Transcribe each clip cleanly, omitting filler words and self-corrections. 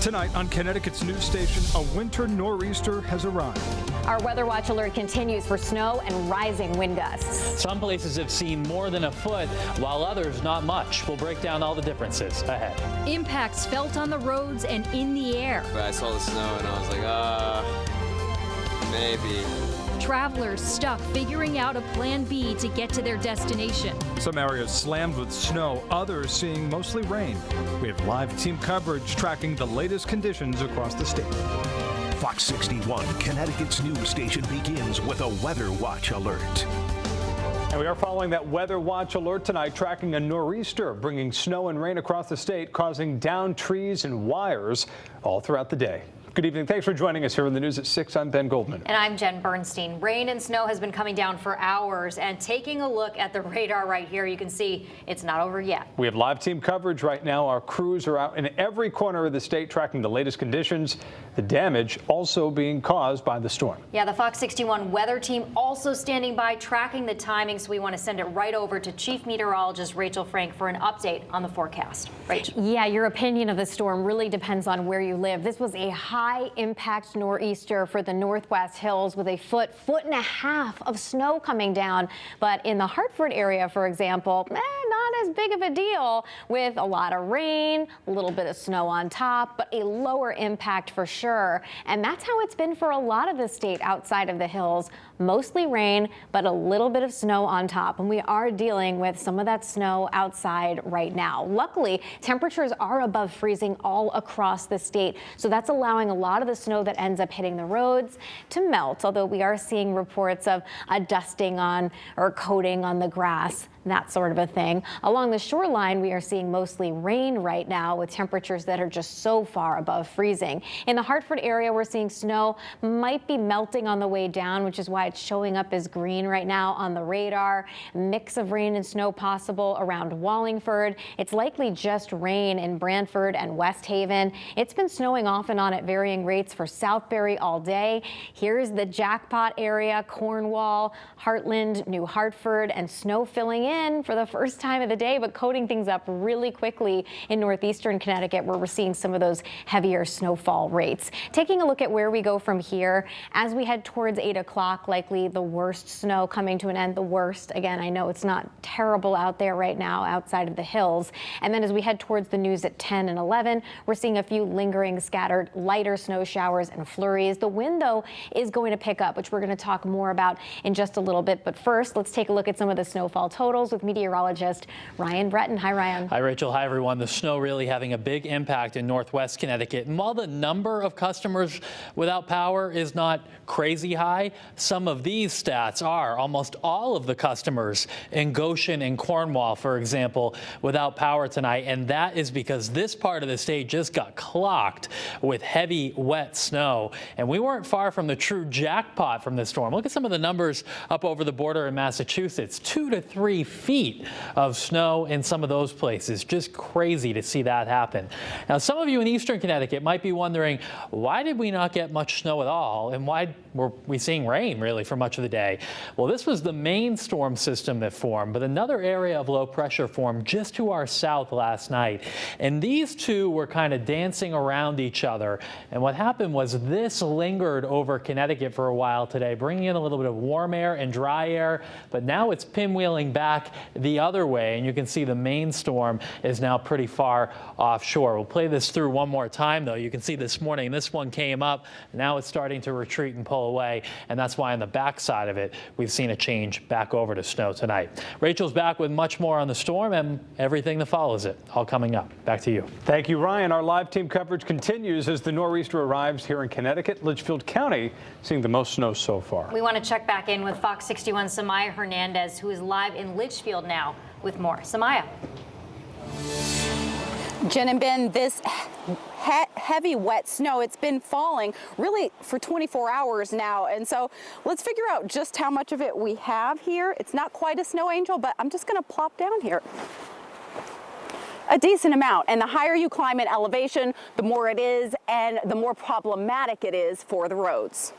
Tonight on Connecticut's news station, a winter nor'easter has arrived. Our weather watch alert continues for snow and rising wind gusts. Some places have seen more than a foot, while others not much. We'll break down all the differences ahead. Impacts felt on the roads and in the air. I saw the snow and I was like, maybe. Travelers stuck figuring out a plan B to get to their destination. Some areas slammed with snow, others seeing mostly rain. We have live team coverage tracking the latest conditions across the state. Fox 61, Connecticut's news station, begins with a weather watch alert. And we are following that weather watch alert tonight, tracking a nor'easter, bringing snow and rain across the state, causing downed trees and wires all throughout the day. Good evening. Thanks for joining us here in the news at 6. I'm Ben Goldman. And I'm Jen Bernstein. Rain and snow has been coming down for hours, and taking a look at the radar right here, you can see it's not over yet. We have live team coverage right now. Our crews are out in every corner of the state tracking the latest conditions, the damage also being caused by the storm. Yeah, the Fox 61 weather team also standing by tracking the timing, so we want to send it right over to Chief Meteorologist Rachel Frank for an update on the forecast. Rachel. Yeah, your opinion of the storm really depends on where you live. This was a high impact nor'easter for the Northwest Hills with a foot and a half of snow coming down. But in the Hartford area, for example, not as big of a deal, with a lot of rain, a little bit of snow on top, but a lower impact for sure. And that's how it's been for a lot of the state outside of the hills. Mostly rain, but a little bit of snow on top. And we are dealing with some of that snow outside right now. Luckily, temperatures are above freezing all across the state. So that's allowing a lot of the snow that ends up hitting the roads to melt, although we are seeing reports of a dusting on or coating on the grass, that sort of a thing. Along the shoreline, we are seeing mostly rain right now with temperatures that are just so far above freezing. In the Hartford area, we're seeing snow might be melting on the way down, which is why it's showing up as green right now on the radar. Mix of rain and snow possible around Wallingford. It's likely just rain in Brantford and West Haven. It's been snowing off and on at varying rates for Southbury all day. Here's the jackpot area, Cornwall, Heartland, New Hartford, and snow filling in for the first time of the day, but coating things up really quickly in northeastern Connecticut, where we're seeing some of those heavier snowfall rates. Taking a look at where we go from here, as we head towards 8 o'clock, likely the worst snow coming to an end. The worst, again, I know it's not terrible out there right now outside of the hills. And then as we head towards the news at 10 and 11, we're seeing a few lingering scattered lighter snow showers and flurries. The wind, though, is going to pick up, which we're going to talk more about in just a little bit. But first, let's take a look at some of the snowfall totals with meteorologist Ryan Breton. Hi, Ryan. Hi, Rachel. Hi, everyone. The snow really having a big impact in northwest Connecticut. And while the number of customers without power is not crazy high, some of these stats are. Almost all of the customers in Goshen and Cornwall, for example, without power tonight. And that is because this part of the state just got clocked with heavy, wet snow. And we weren't far from the true jackpot from this storm. Look at some of the numbers up over the border in Massachusetts. 2 to 3 feet of snow in some of those places. Just crazy to see that happen. Now, some of you in eastern Connecticut might be wondering, why did we not get much snow at all? And why were we seeing rain really for much of the day? Well, this was the main storm system that formed, but another area of low pressure formed just to our south last night. And these two were kind of dancing around each other. And what happened was this lingered over Connecticut for a while today, bringing in a little bit of warm air and dry air, but now it's pinwheeling back the other way, and you can see the main storm is now pretty far offshore. We'll play this through one more time, though. You can see this morning this one came up, now it's starting to retreat and pull away, and that's why on the backside of it we've seen a change back over to snow tonight. Rachel's back with much more on the storm and everything that follows it, all coming up. Back to you. Thank you, Ryan. Our live team coverage continues as the nor'easter arrives here in Connecticut. Litchfield County seeing the most snow so far. We want to check back in with Fox 61's Samaya Hernandez, who is live in Litchfield now with more. Samaya. Jen and Ben, this heavy wet snow, it's been falling really for 24 hours now. And so let's figure out just how much of it we have here. It's not quite a snow angel, but I'm just going to plop down here. A decent amount. And the higher you climb in elevation, the more it is and the more problematic it is for the roads.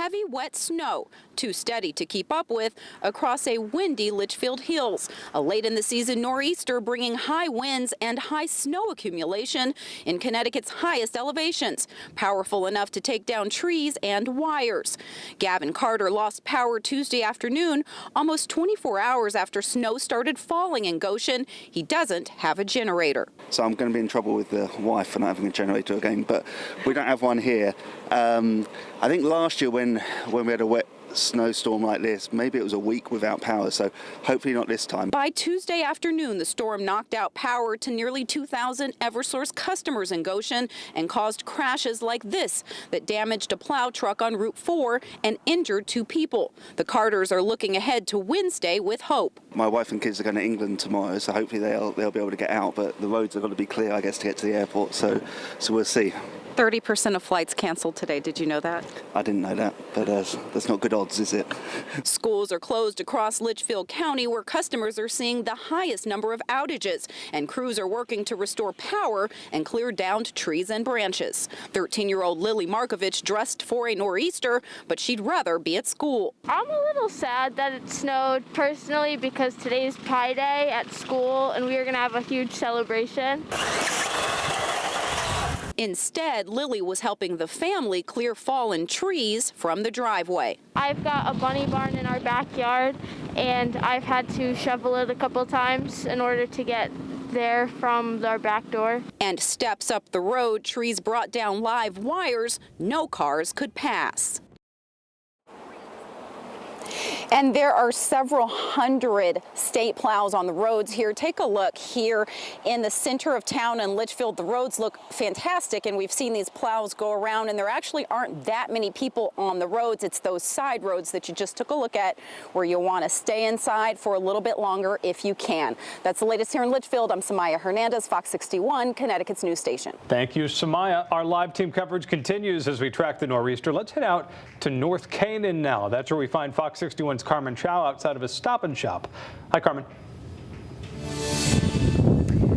heavy, wet snow, too steady to keep up with, across a windy Litchfield Hills. A late-in-the-season nor'easter bringing high winds and high snow accumulation in Connecticut's highest elevations, powerful enough to take down trees and wires. Gavin Carter lost power Tuesday afternoon, almost 24 hours after snow started falling in Goshen. He doesn't have a generator. So I'm going to be in trouble with the wife for not having a generator again, but we don't have one here. I think last year when we had a wet snowstorm like this, maybe it was a week without power, so hopefully not this time. By Tuesday afternoon, the storm knocked out power to nearly 2,000 Eversource customers in Goshen and caused crashes like this that damaged a plow truck on Route 4 and injured 2 people. The Carters are looking ahead to Wednesday with hope. My wife and kids are going to England tomorrow, so hopefully they'll be able to get out, but the roads are going to be clear, I guess, to get to the airport, so we'll see. 30% of flights canceled today. Did you know that? I didn't know that, but that's not good odds, is it? Schools are closed across Litchfield County, where customers are seeing the highest number of outages, and crews are working to restore power and clear downed trees and branches. 13-year-old Lily Markovich dressed for a nor'easter, but she'd rather be at school. I'm a little sad that it snowed personally because today's Pi Day at school and we are going to have a huge celebration. Instead, Lily was helping the family clear fallen trees from the driveway. I've got a bunny barn in our backyard and I've had to shovel it a couple times in order to get there from our back door. And steps up the road, trees brought down live wires no cars could pass. And there are several hundred state plows on the roads here. Take a look here in the center of town in Litchfield. The roads look fantastic, and we've seen these plows go around, and there actually aren't that many people on the roads. It's those side roads that you just took a look at where you want to stay inside for a little bit longer if you can. That's the latest here in Litchfield. I'm Samaya Hernandez, Fox 61, Connecticut's news station. Thank you, Samaya. Our live team coverage continues as we track the nor'easter. Let's head out to North Canaan now. That's where we find Fox 61's Carmen Chow outside of a Stop and Shop. Hi, Carmen.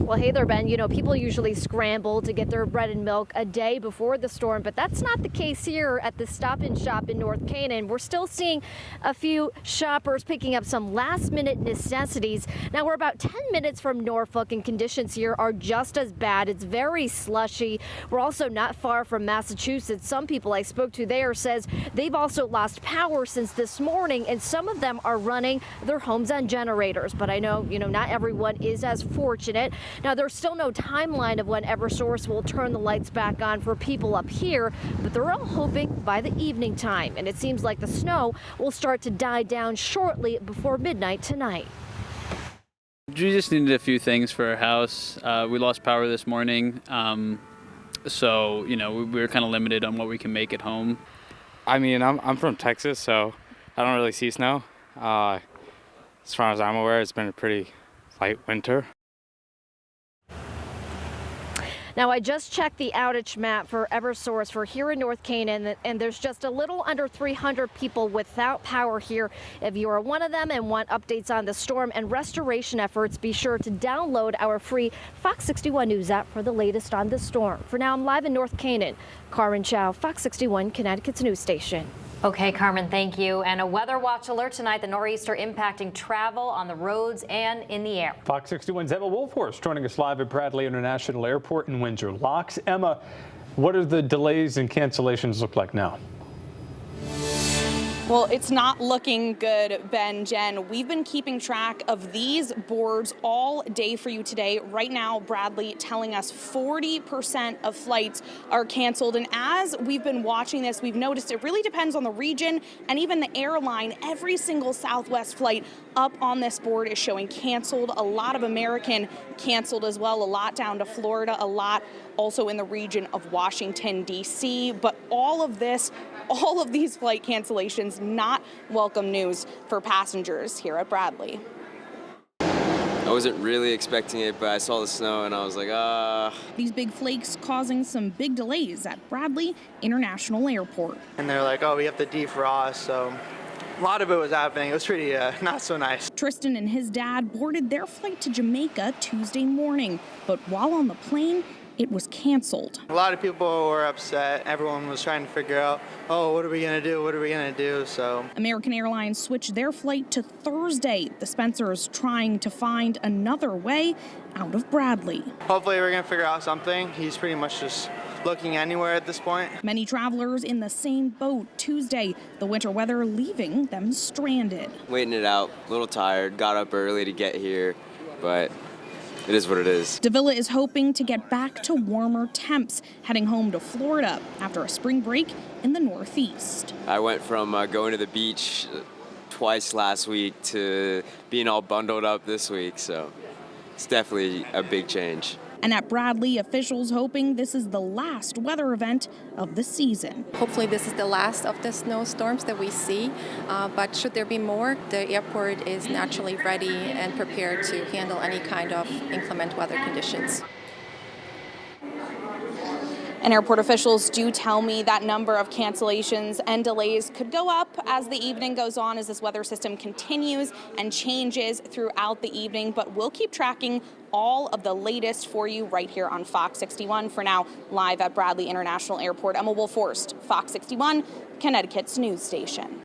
Well, hey there, Ben. You know, people usually scramble to get their bread and milk a day before the storm, but that's not the case here at the Stop and Shop in North Canaan. We're still seeing a few shoppers picking up some last-minute necessities. Now, we're about 10 minutes from Norfolk, and conditions here are just as bad. It's very slushy. We're also not far from Massachusetts. Some people I spoke to there says they've also lost power since this morning, and some of them are running their homes on generators. But I know, not everyone is as fortunate. Now, there's still no timeline of when Eversource will turn the lights back on for people up here, but they're all hoping by the evening time. And it seems like the snow will start to die down shortly before midnight tonight. We just needed a few things for our house. We lost power this morning, so we were kind of limited on what we can make at home. I mean, I'm from Texas, so I don't really see snow. As far as I'm aware, it's been a pretty light winter. Now, I just checked the outage map for Eversource for here in North Canaan, and there's just a little under 300 people without power here. If you are one of them and want updates on the storm and restoration efforts, be sure to download our free Fox 61 News app for the latest on the storm. For now, I'm live in North Canaan. Carmen Chow, Fox 61, Connecticut's news station. Okay, Carmen, thank you. And a weather watch alert tonight, the nor'easter impacting travel on the roads and in the air. Fox 61's Emma Wolfhorst joining us live at Bradley International Airport in Windsor Locks. Emma, what are the delays and cancellations look like now? Well, it's not looking good, Ben, Jen. We've been keeping track of these boards all day for you today. Right now, Bradley telling us 40% of flights are canceled. And as we've been watching this, we've noticed it really depends on the region and even the airline. Every single Southwest flight up on this board is showing canceled. A lot of American canceled as well. A lot down to Florida, a lot also in the region of Washington, D.C. But all of these flight cancellations, not welcome news for passengers here at Bradley. I wasn't really expecting it, but I saw the snow and I was like, These big flakes causing some big delays at Bradley International Airport. And they're like, we have to defrost, so a lot of it was happening. It was pretty not so nice. Tristan and his dad boarded their flight to Jamaica Tuesday morning, but while on the plane, it was canceled. A lot of people were upset. Everyone was trying to figure out, oh, what are we going to do? What are we going to do? So American Airlines switched their flight to Thursday. The Spencers trying to find another way out of Bradley. hopefully we're going to figure out something. He's pretty much just looking anywhere at this point. Many travelers in the same boat Tuesday, the winter weather leaving them stranded. Waiting it out, a little tired, got up early to get here, but it is what it is. Davila is hoping to get back to warmer temps, heading home to Florida after a spring break in the Northeast. I went from going to the beach twice last week to being all bundled up this week, so it's definitely a big change. And at Bradley, officials hoping this is the last weather event of the season. Hopefully this is the last of the snowstorms that we see, but should there be more, the airport is naturally ready and prepared to handle any kind of inclement weather conditions. And airport officials do tell me that number of cancellations and delays could go up as the evening goes on, as this weather system continues and changes throughout the evening. But we'll keep tracking all of the latest for you right here on Fox 61. For now, live at Bradley International Airport, Emma Wolforst, Fox 61, Connecticut's news station.